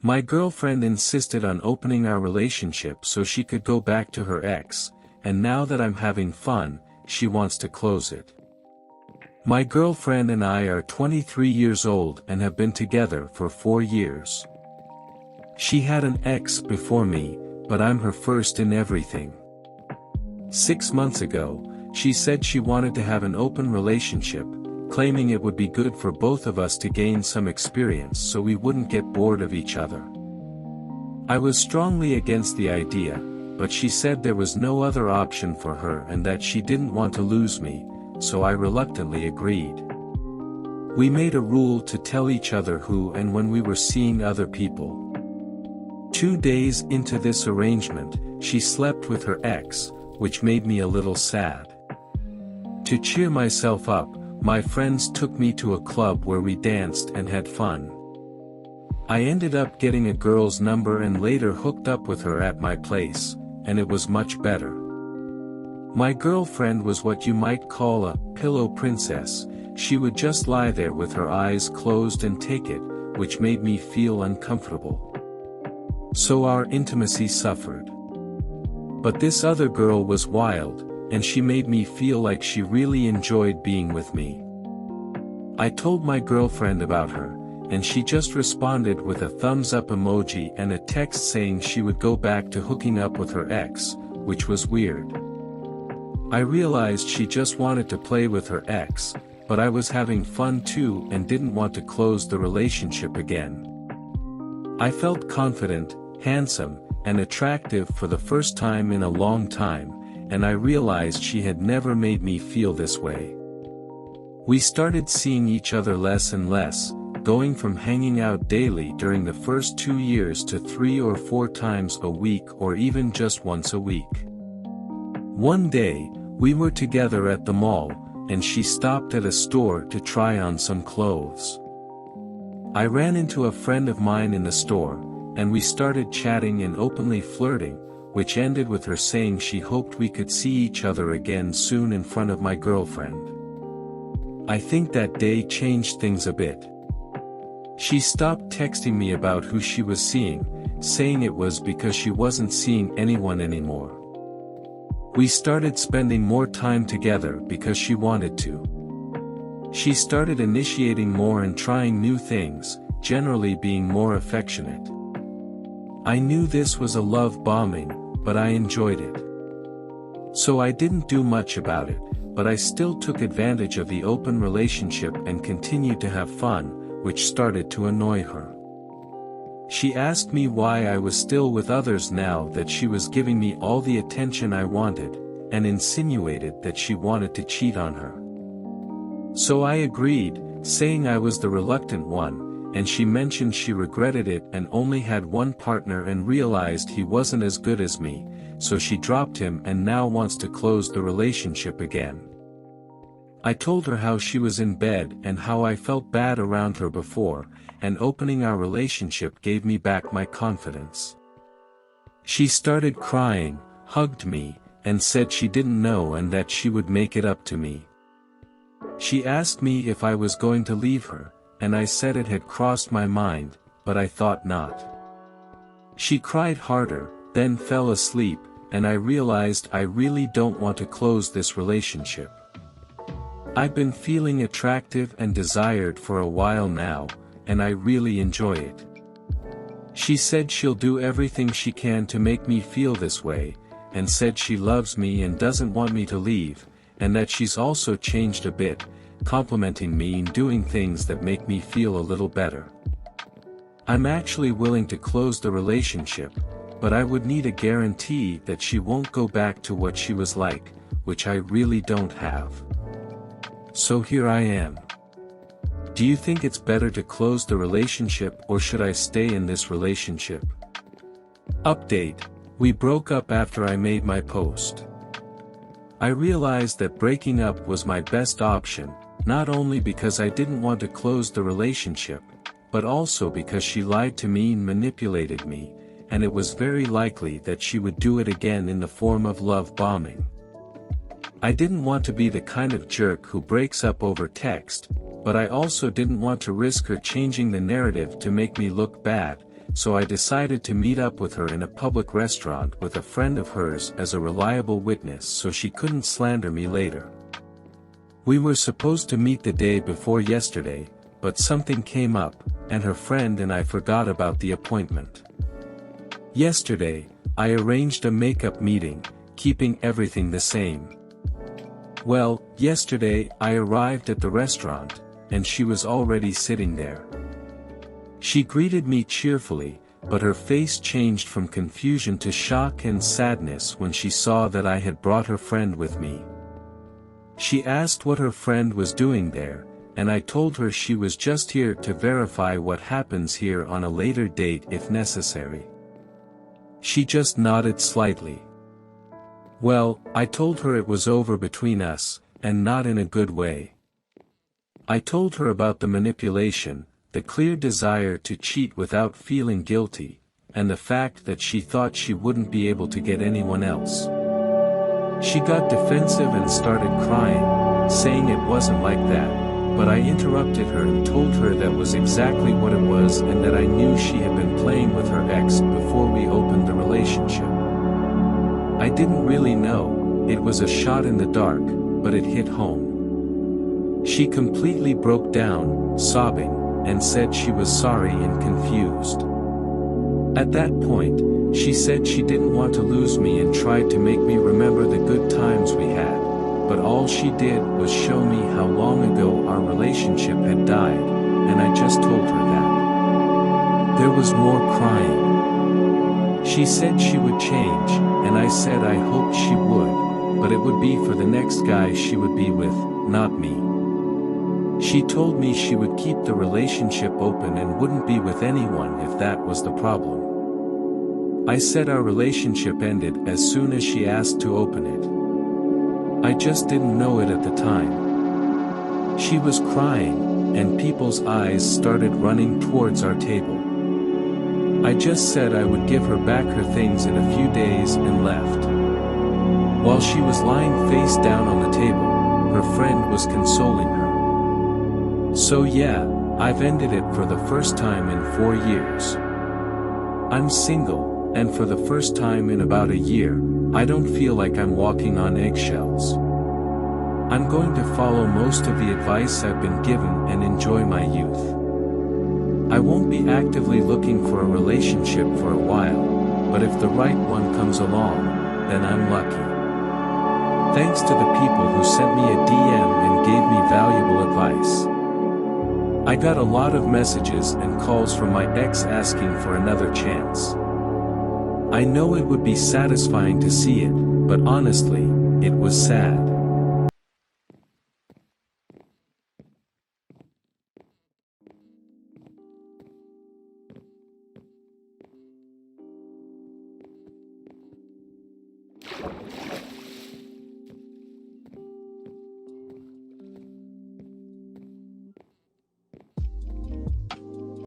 My girlfriend insisted on opening our relationship so she could go back to her ex, and now that I'm having fun, she wants to close it. My girlfriend and I are 23 years old and have been together for 4 years. She had an ex before me, but I'm her first in everything. 6 months ago, she said she wanted to have an open relationship, claiming it would be good for both of us to gain some experience so we wouldn't get bored of each other. I was strongly against the idea, but she said there was no other option for her and that she didn't want to lose me, so I reluctantly agreed. We made a rule to tell each other who and when we were seeing other people. 2 days into this arrangement, she slept with her ex, which made me a little sad. To cheer myself up, my friends took me to a club where we danced and had fun. I ended up getting a girl's number and later hooked up with her at my place, and it was much better. My girlfriend was what you might call a pillow princess. She would just lie there with her eyes closed and take it, which made me feel uncomfortable. So our intimacy suffered. But this other girl was wild, and she made me feel like she really enjoyed being with me. I told my girlfriend about her, and she just responded with a thumbs up emoji and a text saying she would go back to hooking up with her ex, which was weird. I realized she just wanted to play with her ex, but I was having fun too and didn't want to close the relationship again. I felt confident, handsome, and attractive for the first time in a long time, and I realized she had never made me feel this way. We started seeing each other less and less, going from hanging out daily during the first 2 years to 3 or 4 times a week or even just once a week. One day, we were together at the mall, and she stopped at a store to try on some clothes. I ran into a friend of mine in the store, and we started chatting and openly flirting, which ended with her saying she hoped we could see each other again soon in front of my girlfriend. I think that day changed things a bit. She stopped texting me about who she was seeing, saying it was because she wasn't seeing anyone anymore. We started spending more time together because she wanted to. She started initiating more and trying new things, generally being more affectionate. I knew this was a love bombing, but I enjoyed it. So I didn't do much about it, but I still took advantage of the open relationship and continued to have fun, which started to annoy her. She asked me why I was still with others now that she was giving me all the attention I wanted, and insinuated that she wanted to cheat on her. So I agreed, saying I was the reluctant one, and she mentioned she regretted it and only had one partner and realized he wasn't as good as me, so she dropped him and now wants to close the relationship again. I told her how she was in bed and how I felt bad around her before, and opening our relationship gave me back my confidence. She started crying, hugged me, and said she didn't know and that she would make it up to me. She asked me if I was going to leave her, and I said it had crossed my mind, but I thought not. She cried harder, then fell asleep, and I realized I really don't want to close this relationship. I've been feeling attractive and desired for a while now, and I really enjoy it. She said she'll do everything she can to make me feel this way, and said she loves me and doesn't want me to leave, and that she's also changed a bit, complimenting me and doing things that make me feel a little better. I'm actually willing to close the relationship, but I would need a guarantee that she won't go back to what she was like, which I really don't have. So here I am. Do you think it's better to close the relationship or should I stay in this relationship? Update: we broke up after I made my post. I realized that breaking up was my best option, not only because I didn't want to close the relationship, but also because she lied to me and manipulated me, and it was very likely that she would do it again in the form of love bombing. I didn't want to be the kind of jerk who breaks up over text, but I also didn't want to risk her changing the narrative to make me look bad, so I decided to meet up with her in a public restaurant with a friend of hers as a reliable witness so she couldn't slander me later. We were supposed to meet the day before yesterday, but something came up, and her friend and I forgot about the appointment. Yesterday, I arranged a makeup meeting, keeping everything the same. Well, yesterday I arrived at the restaurant, and she was already sitting there. She greeted me cheerfully, but her face changed from confusion to shock and sadness when she saw that I had brought her friend with me. She asked what her friend was doing there, and I told her she was just here to verify what happens here on a later date if necessary. She just nodded slightly. Well, I told her it was over between us, and not in a good way. I told her about the manipulation, the clear desire to cheat without feeling guilty, and the fact that she thought she wouldn't be able to get anyone else. She got defensive and started crying, saying it wasn't like that, but I interrupted her and told her that was exactly what it was and that I knew she had been playing with her ex before we opened the relationship. I didn't really know, it was a shot in the dark, but it hit home. She completely broke down, sobbing, and said she was sorry and confused. At that point, she said she didn't want to lose me and tried to make me remember the good times we had, but all she did was show me how long ago our relationship had died, and I just told her that. There was more crying. She said she would change, and I said I hoped she would, but it would be for the next guy she would be with, not me. She told me she would keep the relationship open and wouldn't be with anyone if that was the problem. I said our relationship ended as soon as she asked to open it. I just didn't know it at the time. She was crying, and people's eyes started running towards our table. I just said I would give her back her things in a few days and left. While she was lying face down on the table, her friend was consoling her. So yeah, I've ended it for the first time in 4 years. I'm single, and for the first time in about a year, I don't feel like I'm walking on eggshells. I'm going to follow most of the advice I've been given and enjoy my youth. I won't be actively looking for a relationship for a while, but if the right one comes along, then I'm lucky. Thanks to the people who sent me a DM and gave me valuable advice. I got a lot of messages and calls from my ex asking for another chance. I know it would be satisfying to see it, but honestly, it was sad.